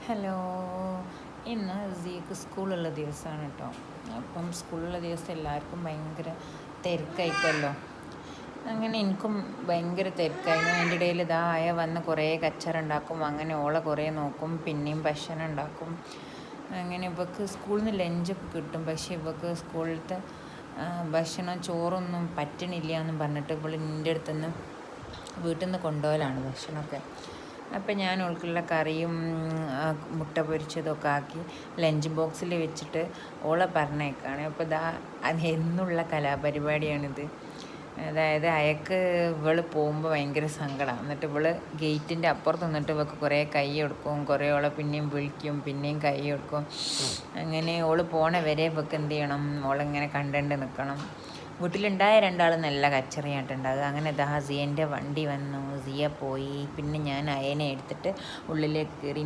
Hello, ഇന്ന് സിക്ക് സ്കൂളുള്ള ദിവസമാണ് കേട്ടോ. അപ്പം സ്കൂളുള്ള ദിവസം എല്ലാവർക്കും ഭയങ്കര തിരക്കായിക്കുമല്ലോ. അങ്ങനെ എനിക്കും ഭയങ്കര തിരക്കായിരുന്നു. അതിൻ്റെ ഇടയിൽ ഇതാ ആയ വന്ന് കുറേ കച്ചറ ഉണ്ടാക്കും, അങ്ങനെ ഓളെ കുറേ നോക്കും, പിന്നെയും ഭക്ഷണം ഉണ്ടാക്കും. അങ്ങനെ ഇവൾക്ക് സ്കൂളിൽ നിന്ന് ലഞ്ചൊക്കെ കിട്ടും, പക്ഷേ ഇവൾക്ക് സ്കൂളിലത്തെ ഭക്ഷണം ചോറൊന്നും പറ്റണില്ല എന്ന് പറഞ്ഞിട്ട് ഇവൾ എൻ്റെ അടുത്തുനിന്ന് വീട്ടിൽ നിന്ന് കൊണ്ടുപോകലാണ് ഭക്ഷണമൊക്കെ. അപ്പം ഞാൻ ഓൾക്കുള്ള കറിയും മുട്ട പൊരിച്ചതൊക്കെ ആക്കി ലഞ്ച് ബോക്സിൽ വെച്ചിട്ട് ഓളെ പറഞ്ഞേക്കാണ്. അപ്പോൾ ഇതാ അത് എന്നുള്ള കലാപരിപാടിയാണിത്. അതായത് അയക്ക് ഇവൾ പോകുമ്പോൾ ഭയങ്കര സങ്കടമാണ്. എന്നിട്ട് ഇവൾ ഗേറ്റിൻ്റെ അപ്പുറത്ത് നിന്നിട്ട് ഇവൾക്ക് കുറേ കൈ കൊടുക്കും, കുറേ ഓളെ പിന്നെയും വിളിക്കും, പിന്നെയും കൈ കൊടുക്കും. അങ്ങനെ ഓള് പോണ വരെ ഇവൾക്ക് എന്ത് ചെയ്യണം, ഓളിങ്ങനെ കണ്ടുകൊണ്ട് നിൽക്കണം. വീട്ടിലുണ്ടായ രണ്ടാൾ നല്ല കച്ചറയായിട്ടുണ്ടാകുക. അങ്ങനെ ദാ സിയൻ്റെ വണ്ടി വന്നു, സിയ പോയി. പിന്നെ ഞാൻ അയനെ എടുത്തിട്ട് ഉള്ളിലേക്ക് കയറി